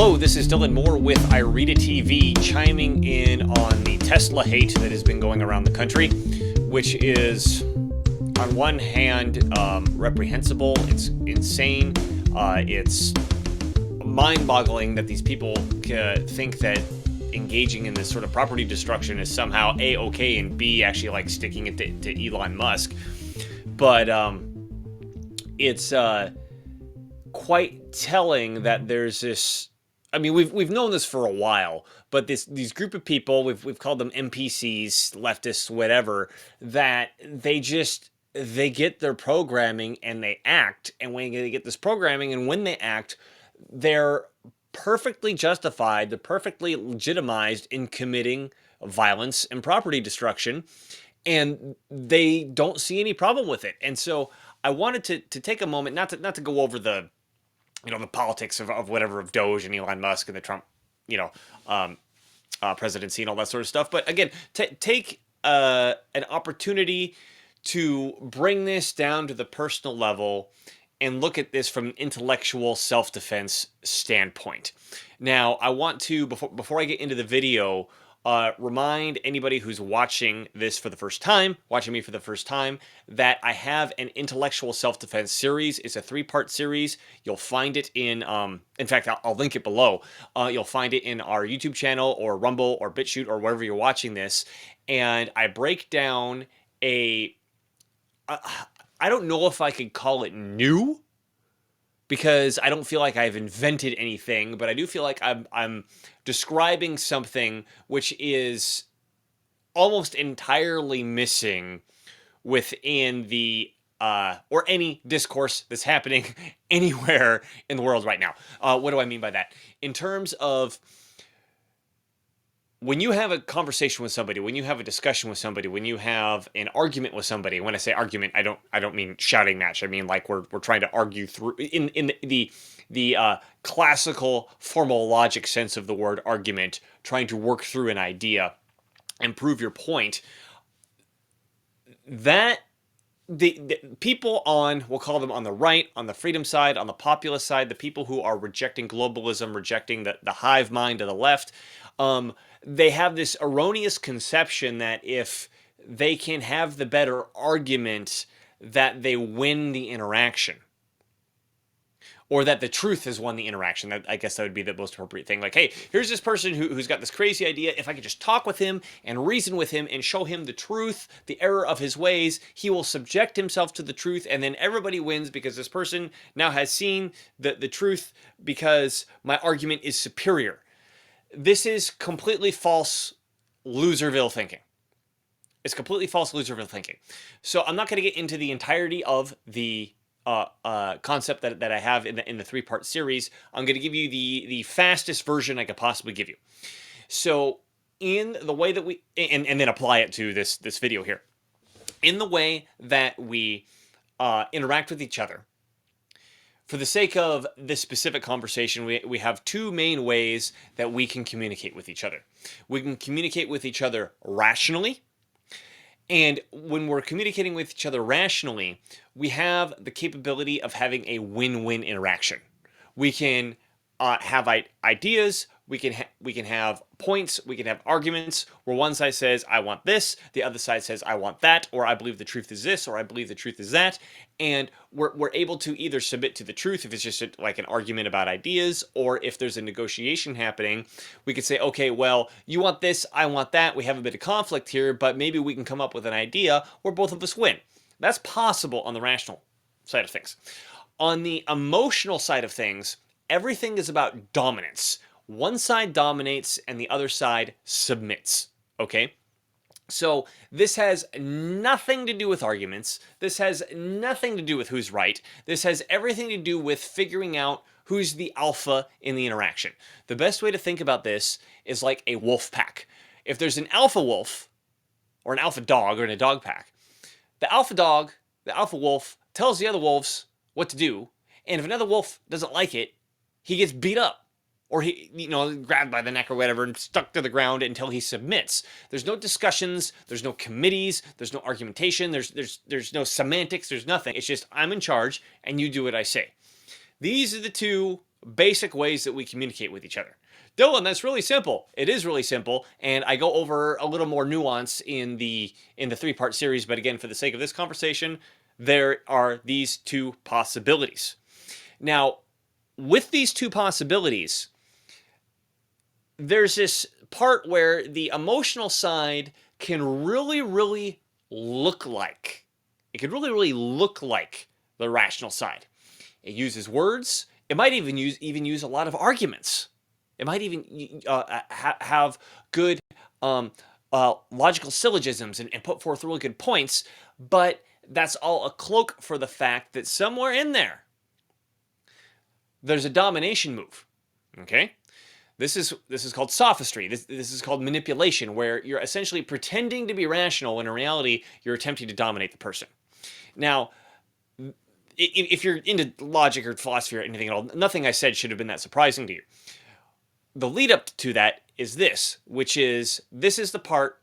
Hello, this is Dylan Moore with iRead TV, chiming in on the Tesla hate that has been going around the country, which is, on one hand, reprehensible. It's insane. It's mind-boggling that these people think that engaging in this sort of property destruction is somehow A, okay, and B, actually like sticking it to Elon Musk. But it's quite telling that there's this. I mean, we've known this for a while, but these group of people, we've called them NPCs, leftists, whatever, that they get their programming and they act, and when they get this programming and when they act, they're perfectly justified, they're perfectly legitimized in committing violence and property destruction, and they don't see any problem with it. And so I wanted to take a moment, not to go over the politics of whatever, of Doge and Elon Musk and the Trump, presidency and all that sort of stuff. But again, take an opportunity to bring this down to the personal level and look at this from an intellectual self-defense standpoint. Now, I want to, before I get into the video, remind anybody who's watching this for the first time, watching me for the first time, that I have an intellectual self-defense series. It's a 3-part series. You'll find it in fact, I'll link it below. You'll find it in our YouTube channel or Rumble or BitChute or wherever you're watching this. And I break down I don't know if I could call it new, because I don't feel like I've invented anything, but I do feel like I'm describing something which is almost entirely missing within the or any discourse that's happening anywhere in the world right now. What do I mean by that? In terms of when you have a conversation with somebody, when you have a discussion with somebody, when you have an argument with somebody, when I say argument, I don't mean shouting match. I mean like we're trying to argue through in the classical formal logic sense of the word argument, trying to work through an idea and prove your point. That the people on, we'll call them on the right, on the freedom side, on the populist side, the people who are rejecting globalism, rejecting the hive mind of the left, they have this erroneous conception that if they can have the better argument, that they win the interaction, or that the truth has won the interaction. I guess that would be the most appropriate thing. Like, hey, here's this person who's got this crazy idea. If I could just talk with him and reason with him and show him the truth, the error of his ways, he will subject himself to the truth, and then everybody wins because this person now has seen the truth because my argument is superior. This is completely false loserville thinking. It's completely false loserville thinking. So I'm not going to get into the entirety of the concept that I have in the 3-part series. I'm going to give you the fastest version I could possibly give you. So in the way that we, and then apply it to this video here, in the way that we interact with each other, for the sake of this specific conversation, we have 2 main ways that we can communicate with each other. We can communicate with each other rationally. And when we're communicating with each other rationally, we have the capability of having a win-win interaction. We can have ideas, we can have points, we can have arguments where one side says, I want this, the other side says, I want that, or I believe the truth is this, or I believe the truth is that. And we're able to either submit to the truth if it's just like an argument about ideas, or if there's a negotiation happening, we could say, okay, well, you want this, I want that, we have a bit of conflict here, but maybe we can come up with an idea where both of us win. That's possible on the rational side of things. On the emotional side of things, everything is about dominance. One side dominates and the other side submits, okay? So this has nothing to do with arguments. This has nothing to do with who's right. This has everything to do with figuring out who's the alpha in the interaction. The best way to think about this is like a wolf pack. If there's an alpha wolf or an alpha dog or in a dog pack, the alpha dog, the alpha wolf tells the other wolves what to do, and if another wolf doesn't like it, he gets beat up, or he, grabbed by the neck or whatever and stuck to the ground until he submits. There's no discussions, there's no committees, there's no argumentation, there's no semantics, there's nothing. It's just, I'm in charge and you do what I say. These are the 2 basic ways that we communicate with each other. Dylan, that's really simple. It is really simple, and I go over a little more nuance in the 3-part series, but again, for the sake of this conversation, there are these two possibilities. Now, with these two possibilities, there's this part where the emotional side can really look like, it could really look like the rational side. It uses words. It might even use a lot of arguments. It might even have good logical syllogisms and put forth really good points, but that's all a cloak for the fact that somewhere in there's a domination move. Okay? This is called sophistry. This is called manipulation, where you're essentially pretending to be rational when in reality you're attempting to dominate the person. Now, if you're into logic or philosophy or anything at all, nothing I said should have been that surprising to you. The lead up to that is this, which is, this is the part,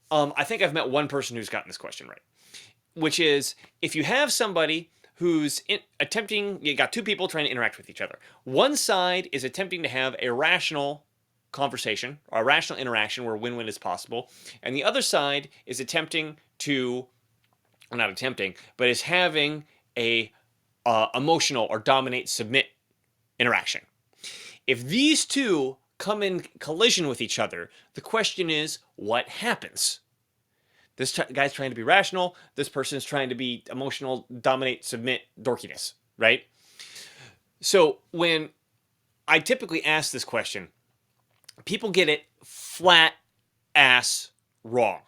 I think I've met one person who's gotten this question right, which is, if you have somebody who's you got two people trying to interact with each other. One side is attempting to have a rational conversation, or a rational interaction where win-win is possible, and the other side is attempting to, well, not attempting, but is having a emotional or dominate submit interaction. If these two come in collision with each other, the question is, what happens? This guy's trying to be rational. This person is trying to be emotional, dominate, submit, dorkiness, right? So when I typically ask this question, people get it flat ass wrong.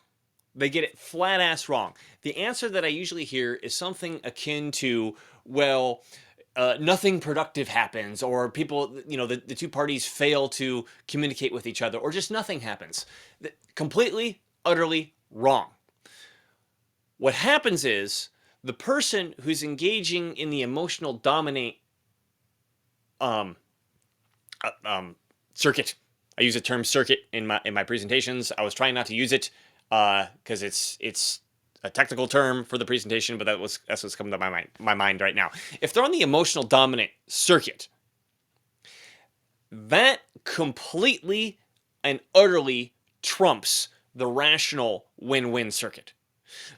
They get it flat ass wrong. The answer that I usually hear is something akin to, well, nothing productive happens, or people, the two parties fail to communicate with each other, or just nothing happens. Completely, utterly wrong. What happens is the person who's engaging in the emotional dominate circuit. I use the term circuit in my presentations. I was trying not to use it because it's a technical term for the presentation, but that's what's coming to my mind right now. If they're on the emotional dominant circuit, that completely and utterly trumps the rational win-win circuit.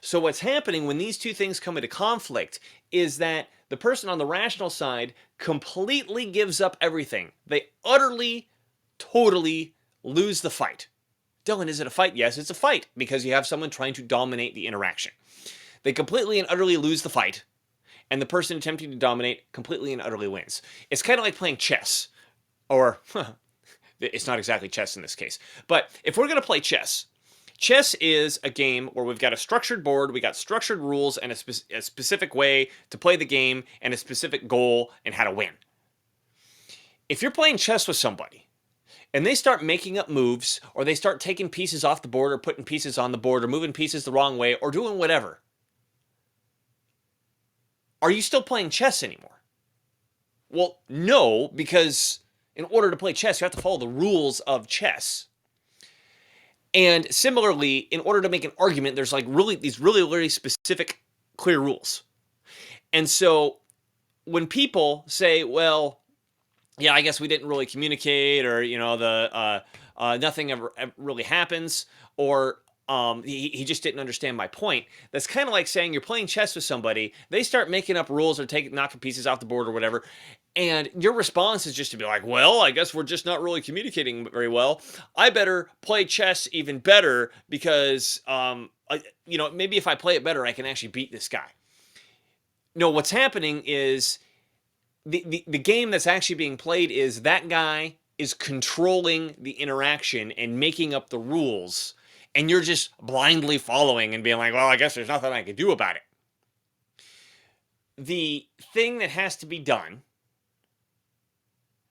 So what's happening when these two things come into conflict is that the person on the rational side completely gives up everything. They utterly, totally lose the fight. Dylan, is it a fight? Yes, it's a fight, because you have someone trying to dominate the interaction. They completely and utterly lose the fight, and the person attempting to dominate completely and utterly wins. It's kind of like playing chess, or it's not exactly chess in this case, but if we're going to play chess, chess is a game where we've got a structured board, we got structured rules, and a specific way to play the game, and a specific goal and how to win. If you're playing chess with somebody, and they start making up moves, or they start taking pieces off the board, or putting pieces on the board, or moving pieces the wrong way, or doing whatever, are you still playing chess anymore? Well, no, because in order to play chess, you have to follow the rules of chess. And similarly, in order to make an argument, there's like these really specific, clear rules. And so when people say, well, yeah, I guess we didn't really communicate, or, nothing ever really happens, or he just didn't understand my point. That's kind of like saying you're playing chess with somebody, they start making up rules or knocking pieces off the board or whatever, and your response is just to be like, well, I guess we're just not really communicating very well. I better play chess even better, because maybe if I play it better, I can actually beat this guy. No, what's happening is the game that's actually being played is that guy is controlling the interaction and making up the rules, and you're just blindly following and being like, well, I guess there's nothing I can do about it. The thing that has to be done,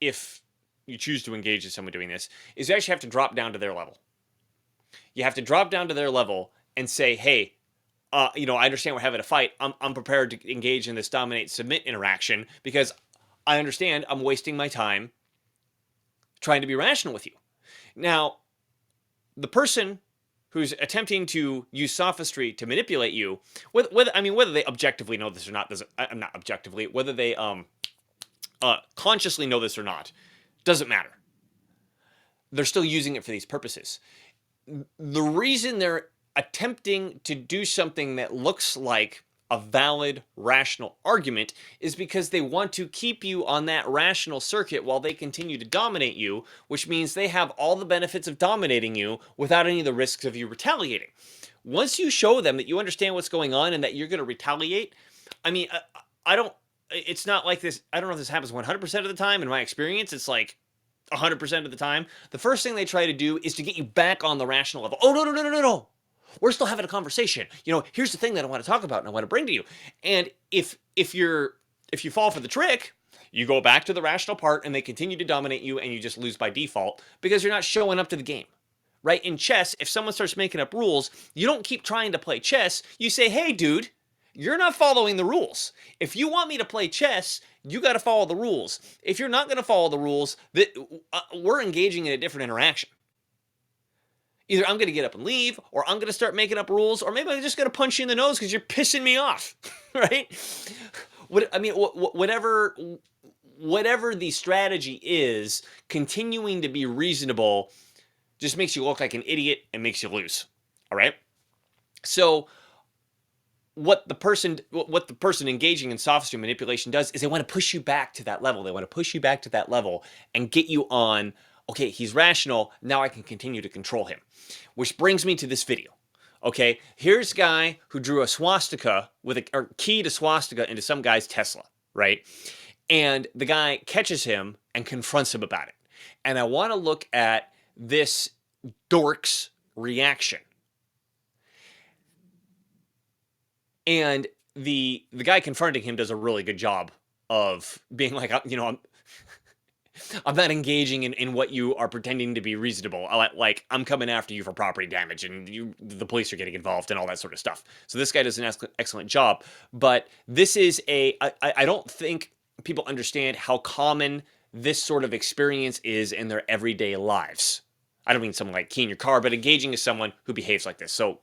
if you choose to engage with someone doing this, is you actually have to drop down to their level. You have to drop down to their level and say, hey, I understand we're having a fight. I'm prepared to engage in this dominate submit interaction, because I understand I'm wasting my time trying to be rational with you. Now, the person who's attempting to use sophistry to manipulate you, whether they objectively know this or not, not objectively, whether they consciously know this or not, doesn't matter. They're still using it for these purposes. The reason they're attempting to do something that looks like a valid, rational argument is because they want to keep you on that rational circuit while they continue to dominate you, which means they have all the benefits of dominating you without any of the risks of you retaliating. Once you show them that you understand what's going on and that you're going to retaliate, I mean, I don't, it's not like this. I don't know if this happens 100% of the time. In my experience, it's like 100% of the time. The first thing they try to do is to get you back on the rational level. Oh, no, no, no, no, no, no. We're still having a conversation. Here's the thing that I want to talk about and I want to bring to you. And if you fall for the trick, you go back to the rational part and they continue to dominate you and you just lose by default because you're not showing up to the game. Right? In chess, if someone starts making up rules, you don't keep trying to play chess. You say, hey, dude, you're not following the rules. If you want me to play chess, you got to follow the rules. If you're not going to follow the rules, we're engaging in a different interaction. Either I'm going to get up and leave, or I'm going to start making up rules, or maybe I'm just going to punch you in the nose because you're pissing me off, right? Whatever the strategy is, continuing to be reasonable just makes you look like an idiot and makes you lose, all right? So what the person engaging in sophistry manipulation does is they want to push you back to that level. They want to push you back to that level and get you on, okay, he's rational, now I can continue to control him. Which brings me to this video. Okay, here's a guy who drew a swastika or key to swastika into some guy's Tesla, right? And the guy catches him and confronts him about it. And I want to look at this dork's reaction. And the guy confronting him does a really good job of being like, I'm not engaging in what you are pretending to be reasonable. Like, I'm coming after you for property damage and the police are getting involved and all that sort of stuff. So this guy does an excellent job. But this is I don't think people understand how common this sort of experience is in their everyday lives. I don't mean someone like keying your car, but engaging as someone who behaves like this. So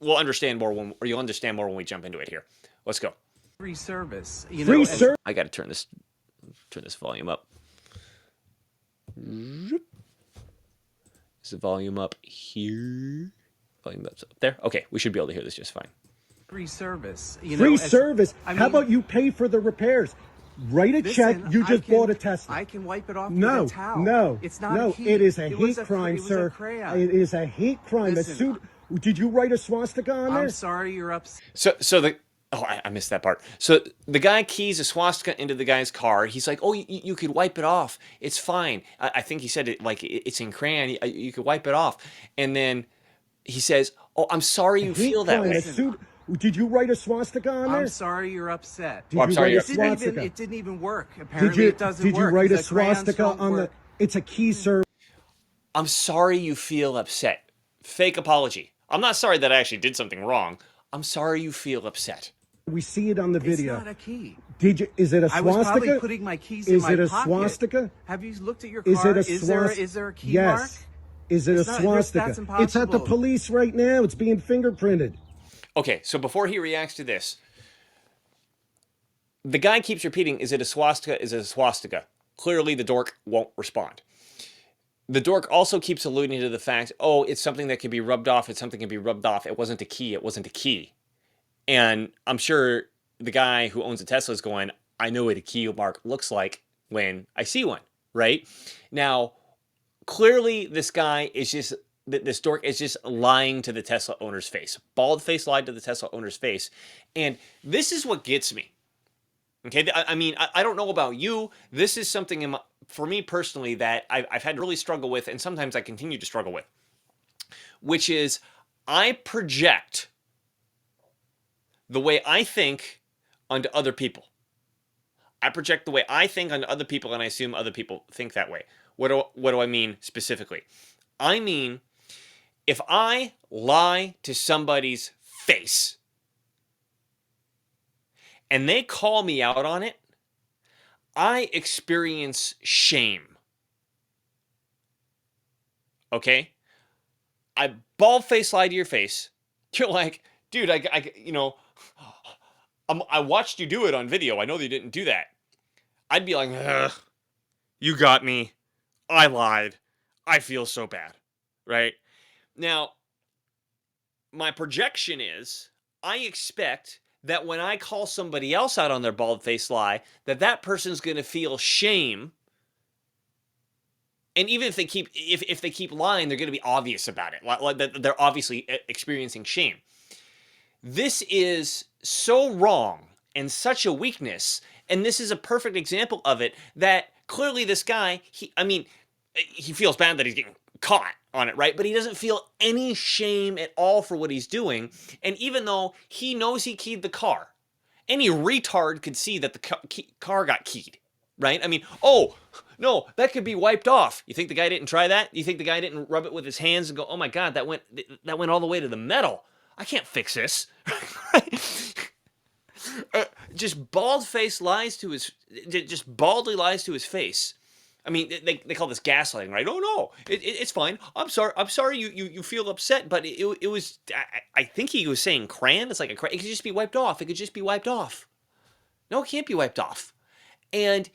we'll understand more you'll understand more when we jump into it here. Let's go. Free service. Free service. I got to turn this volume up. Is the volume up here? Volume up there? Okay, we should be able to hear this just fine. Free service. Free service? How about you pay for the repairs? Write a check. You just bought a Tesla. I can wipe it off with a towel. No, it's not. No, it is a hate crime, sir. It is a hate crime. Did you write a swastika on there? I'm sorry, you're upset. I missed that part. So the guy keys a swastika into the guy's car. He's like, oh, you could wipe it off. It's fine. I think he said it like it's in crayon. You could wipe it off. And then he says, oh, I'm sorry you feel that way. Did you write a swastika on there? I'm sorry you're upset. Did you write a swastika? It didn't even work. Apparently it doesn't work. Did you write a swastika on the... It's a key, sir. I'm sorry you feel upset. Fake apology. I'm not sorry that I actually did something wrong. I'm sorry you feel upset. We see it on the video. It's not a key. Is it a swastika? I was probably putting my keys in my pocket. Is it a swastika? Have you looked at your car? Is there a key mark? Yes. Is it a swastika? That's impossible. It's at the police right now. It's being fingerprinted. Okay, so before he reacts to this, the guy keeps repeating, is it a swastika? Is it a swastika? Clearly, the dork won't respond. The dork also keeps alluding to the fact, oh, it's something that can be rubbed off. It's something that can be rubbed off. It wasn't a key. It wasn't a key. And I'm sure the guy who owns a Tesla is going, I know what a key mark looks like when I see one, right? Now, clearly this guy is just, this dork is just lying to the Tesla owner's face. Bald-faced lied to the Tesla owner's face. And this is what gets me. Okay, I mean, I don't know about you. This is something for me personally that I've had to really struggle with, and sometimes I continue to struggle with, which is I project the way I think onto other people. I project the way I think onto other people, and I assume other people think that way. What do I mean specifically? I mean, if I lie to somebody's face and they call me out on it, I experience shame. Okay? I bald-faced lie to your face. You're like, dude, I watched you do it on video. I know that you didn't do that. I'd be like, ugh, you got me. I lied. I feel so bad. Right? Now, my projection is I expect that when I call somebody else out on their bald-faced lie, that person's going to feel shame. And even if they keep lying, they're going to be obvious about it. Like they're obviously experiencing shame. This is so wrong and such a weakness, and this is a perfect example of it, that clearly this guy, he feels bad that he's getting caught on it, right? But he doesn't feel any shame at all for what he's doing. And even though he knows he keyed the car, any retard could see that the car got keyed, right? I mean, oh, no, that could be wiped off. You think the guy didn't try that? You think the guy didn't rub it with his hands and go, oh my God, that went all the way to the metal. I can't fix this. Just bald-faced lies to his, just baldly lies to his face. I mean, they call this gaslighting, right? Oh no, it's fine. I'm sorry. You feel upset, but it was. I think he was saying crayon. It's like a crayon. It could just be wiped off. It could just be wiped off. No, it can't be wiped off. And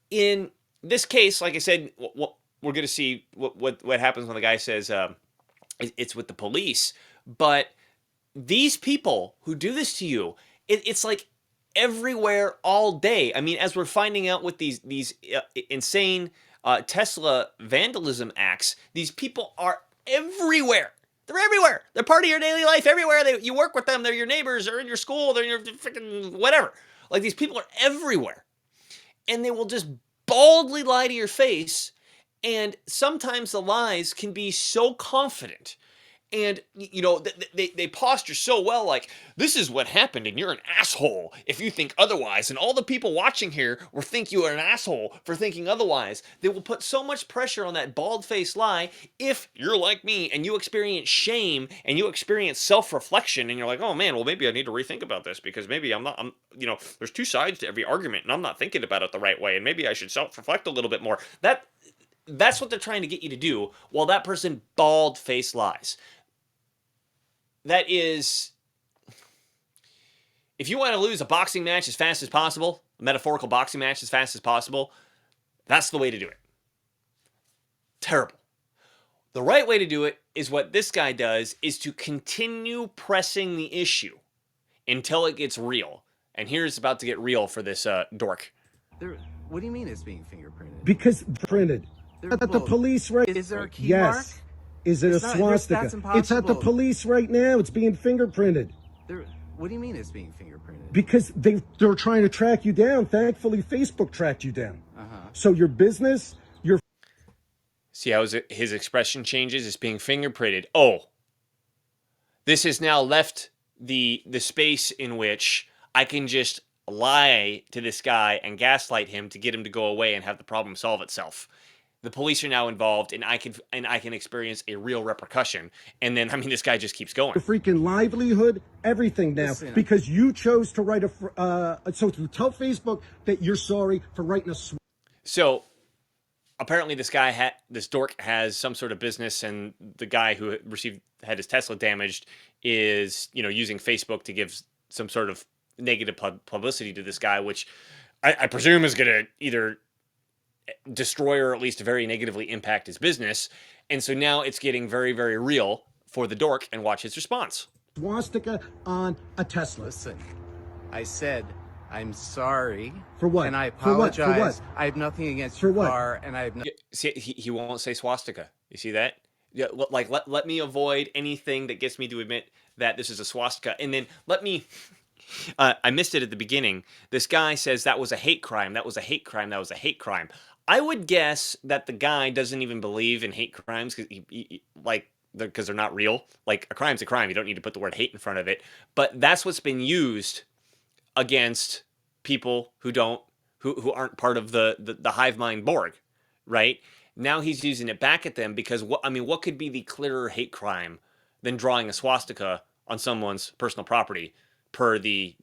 in this case, like I said, what we're going to see what happens when the guy says it's with the police. But these people who do this to you, it's like everywhere all day. I mean, as we're finding out with these insane Tesla vandalism acts, these people are everywhere. They're everywhere. They're part of your daily life everywhere. You work with them. They're your neighbors. They're in your school. They're in your freaking whatever. Like, these people are everywhere. And they will just baldly lie to your face. And sometimes the lies can be so confident. And, you know, they posture so well, like, this is what happened and you're an asshole if you think otherwise. And all the people watching here will think you are an asshole for thinking otherwise. They will put so much pressure on that bald-faced lie. If you're like me and you experience shame and you experience self-reflection and you're like, oh man, well, maybe I need to rethink about this because maybe you know, there's two sides to every argument and I'm not thinking about it the right way. And maybe I should self-reflect a little bit more. That's what they're trying to get you to do while that person bald-faced lies. That is, if you want to lose a boxing match as fast as possible, a metaphorical boxing match as fast as possible, that's the way to do it. Terrible. The right way to do it is what this guy does, is to continue pressing the issue until it gets real. And here's about to get real for this dork. What do you mean it's being fingerprinted? Because printed. At the police, right? Is there a key mark? Is it a swastika? It's at the police right now. It's being fingerprinted. What do you mean it's being fingerprinted? Because they're trying to track you down. Thankfully, Facebook tracked you down. So your business, your... See how his expression changes? It's being fingerprinted. Oh, this has now left the space in which I can just lie to this guy and gaslight him to get him to go away and have the problem solve itself. The police are now involved, and I can experience a real repercussion. And then, I mean, this guy just keeps going. Your freaking livelihood, everything now, because you chose to write so to tell Facebook that you're sorry for writing a... So, apparently this dork has some sort of business, and the guy who had his Tesla damaged is, you know, using Facebook to give some sort of negative publicity to this guy, which I presume is going to either destroy or at least very negatively impact his business. And so now it's getting very, very real for the dork, and watch his response. Swastika on a Tesla. Listen, I said I'm sorry. For what? And I apologize. For what? I have nothing against your car, and I have See, he won't say swastika. You see that? Yeah, like let me avoid anything that gets me to admit that this is a swastika, and then let me... I missed it at the beginning. This guy says that was a hate crime. That was a hate crime. That was a hate crime. I would guess that the guy doesn't even believe in hate crimes because they're not real. Like, a crime's a crime. You don't need to put the word hate in front of it. But that's what's been used against people who aren't part of the hive mind Borg, right? Now he's using it back at them because what could be the clearer hate crime than drawing a swastika on someone's personal property, per the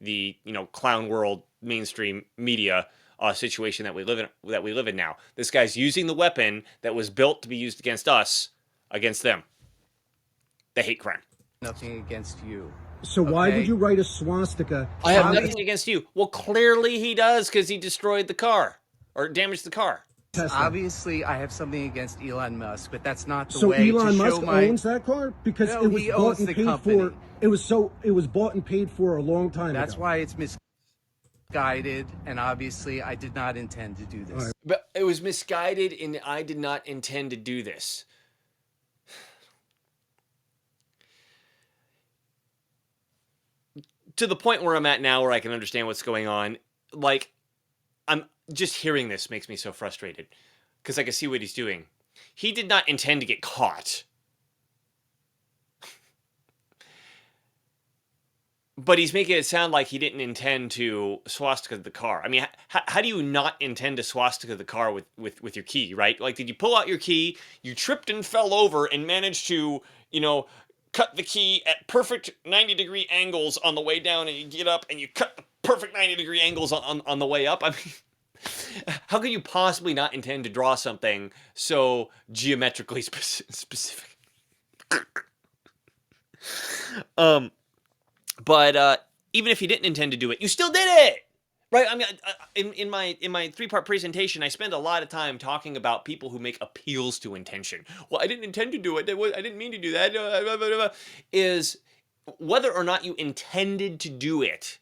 clown world mainstream media situation that we live in now. This guy's using the weapon that was built to be used against us, against them. The hate crime. Nothing against you. So why would you write a swastika? I have nothing against you. Well, clearly he does, because he destroyed the car. or damage the car. Tesla. Obviously, I have something against Elon Musk, but that's not the So way Elon to show Musk my... owns that car because No, it was he bought owns and the paid company. for. It was bought and paid for a long time That's ago. why it's misguided, and obviously I did not intend to do this. But it was misguided, and I did not intend to do this. To the point where I'm at now, where I can understand what's going on, like, I'm just hearing this makes me so frustrated because I can see what he's doing. He did not intend to get caught. But he's making it sound like he didn't intend to swastika the car. I mean, how do you not intend to swastika the car with your key, right? Like, did you pull out your key, you tripped and fell over and managed to, cut the key at perfect 90-degree angles on the way down, and you get up and you cut the perfect 90-degree angles on the way up? I mean, how could you possibly not intend to draw something so geometrically specific? But even if you didn't intend to do it, you still did it, right? I mean, in my 3-part presentation, I spend a lot of time talking about people who make appeals to intention. Well, I didn't intend to do it. I didn't mean to do that. Is whether or not you intended to do it,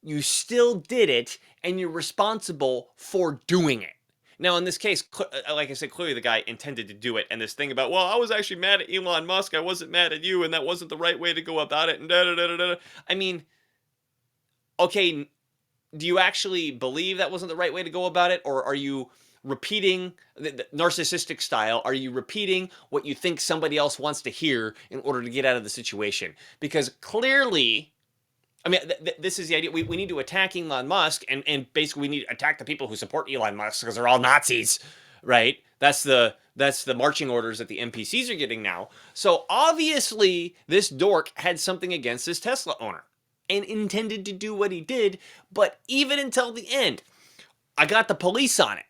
you still did it, and you're responsible for doing it. Now, in this case, like I said, clearly the guy intended to do it, and this thing about, well, I was actually mad at Elon Musk, I wasn't mad at you, and that wasn't the right way to go about it, and da-da-da-da-da. I mean, okay, do you actually believe that wasn't the right way to go about it, or are you repeating the narcissistic style? Are you repeating what you think somebody else wants to hear in order to get out of the situation? Because clearly, I mean, this is the idea. We need to attack Elon Musk, and basically we need to attack the people who support Elon Musk because they're all Nazis, right? That's the marching orders that the NPCs are getting now. So obviously, this dork had something against this Tesla owner and intended to do what he did. But even until the end, I got the police on it.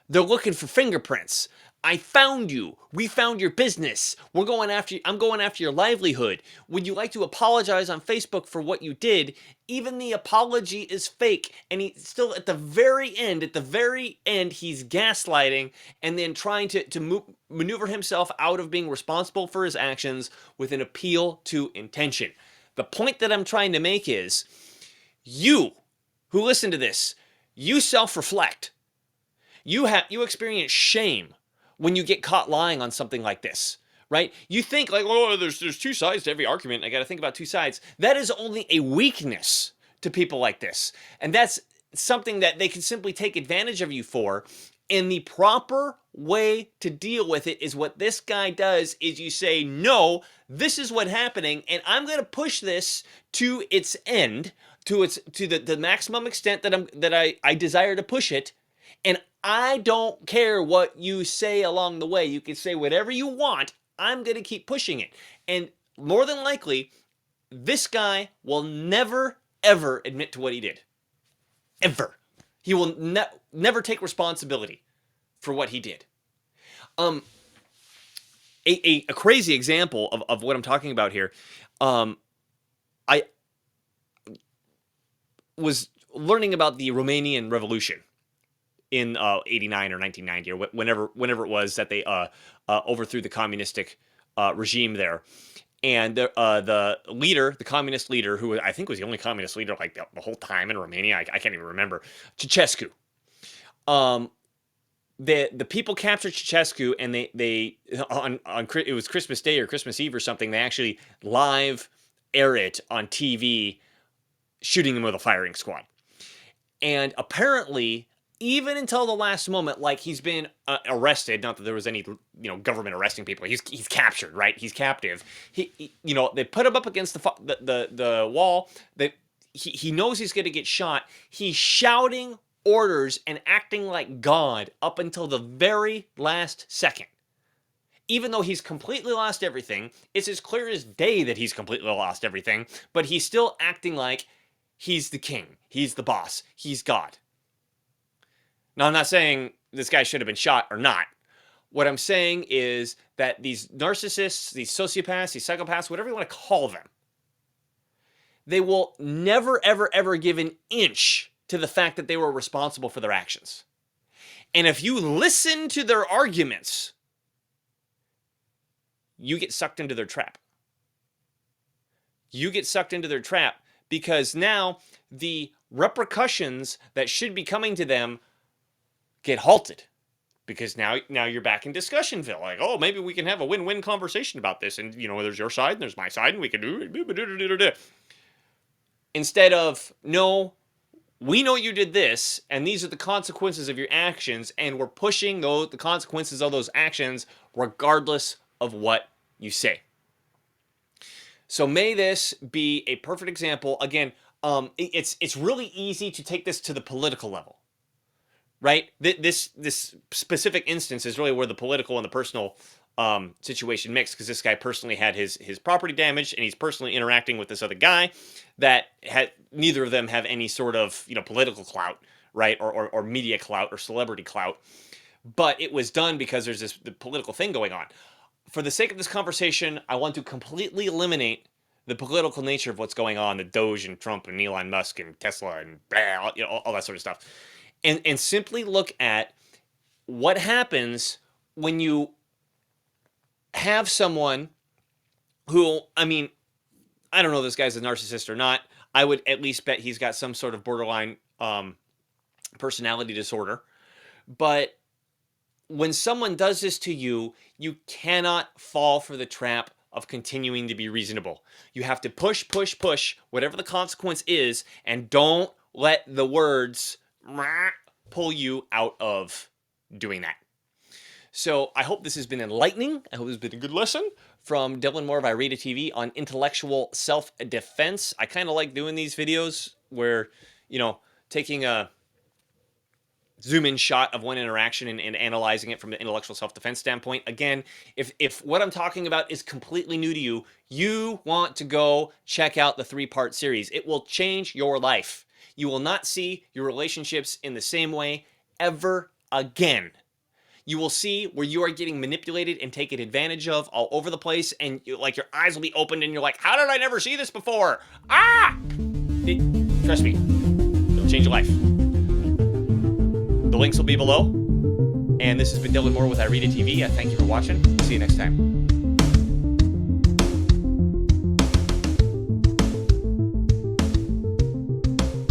They're looking for fingerprints. I found you. We found your business. We're going after you. I'm going after your livelihood. Would you like to apologize on Facebook for what you did? Even the apology is fake. And he still at the very end, he's gaslighting and then trying to maneuver himself out of being responsible for his actions with an appeal to intention. The point that I'm trying to make is, you who listen to this, you self-reflect. You experience shame when you get caught lying on something like this, right? You think like, oh, there's 2 sides to every argument. I got to think about 2 sides. That is only a weakness to people like this. And that's something that they can simply take advantage of you for. And the proper way to deal with it is what this guy does is you say, no, this is what's happening, and I'm going to push this to its end, to the maximum extent that I desire to push it. And I don't care what you say along the way. You can say whatever you want. I'm going to keep pushing it. And more than likely, this guy will never, ever admit to what he did. Ever. He will never take responsibility for what he did. A crazy example of what I'm talking about here. I was learning about the Romanian Revolution in 89 or 1990 or whenever it was that they overthrew the communistic regime there. And the leader, the communist leader, who I think was the only communist leader like the whole time in Romania, I can't even remember, Ceausescu. The people captured Ceausescu, and they on it was Christmas Day or Christmas Eve or something. They actually live air it on TV, shooting him with a firing squad. And apparently, even until the last moment, like he's been arrested. Not that there was any, government arresting people. He's captured, right? He's captive. They put him up against the wall. He knows he's going to get shot. He's shouting orders and acting like God up until the very last second. Even though he's completely lost everything, it's as clear as day that he's completely lost everything. But he's still acting like he's the king. He's the boss. He's God. Now, I'm not saying this guy should have been shot or not. What I'm saying is that these narcissists, these sociopaths, these psychopaths, whatever you want to call them, they will never, ever, ever give an inch to the fact that they were responsible for their actions. And if you listen to their arguments, you get sucked into their trap. You get sucked into their trap because now the repercussions that should be coming to them get halted. Because now you're back in Discussionville. Like, oh, maybe we can have a win-win conversation about this. And, there's your side and there's my side and we can do it. Instead of, no, we know you did this and these are the consequences of your actions and we're pushing the consequences of those actions regardless of what you say. So may this be a perfect example. Again, it's really easy to take this to the political level. Right? This specific instance is really where the political and the personal situation mix, because this guy personally had his property damaged and he's personally interacting with this other guy that had neither of them have any sort of political clout, right? Or media clout or celebrity clout. But it was done because there's the political thing going on. For the sake of this conversation, I want to completely eliminate the political nature of what's going on, the Doge and Trump and Elon Musk and Tesla and blah, all that sort of stuff. And simply look at what happens when you have someone who, I don't know if this guy's a narcissist or not. I would at least bet he's got some sort of borderline personality disorder. But when someone does this to you, you cannot fall for the trap of continuing to be reasonable. You have to push, whatever the consequence is, and don't let the words pull you out of doing that. So I hope this has been enlightening. I hope this has been a good lesson from Dylan Moore of Irita TV on intellectual self-defense. I kind of like doing these videos where, taking a zoom-in shot of one interaction and analyzing it from the intellectual self-defense standpoint. Again, if what I'm talking about is completely new to you, you want to go check out the 3-part series. It will change your life. You will not see your relationships in the same way ever again. You will see where you are getting manipulated and taken advantage of all over the place, and your eyes will be opened and you're like, how did I never see this before? Trust me, it'll change your life. The links will be below. And this has been Dylan Moore with Irita TV. I thank you for watching. See you next time.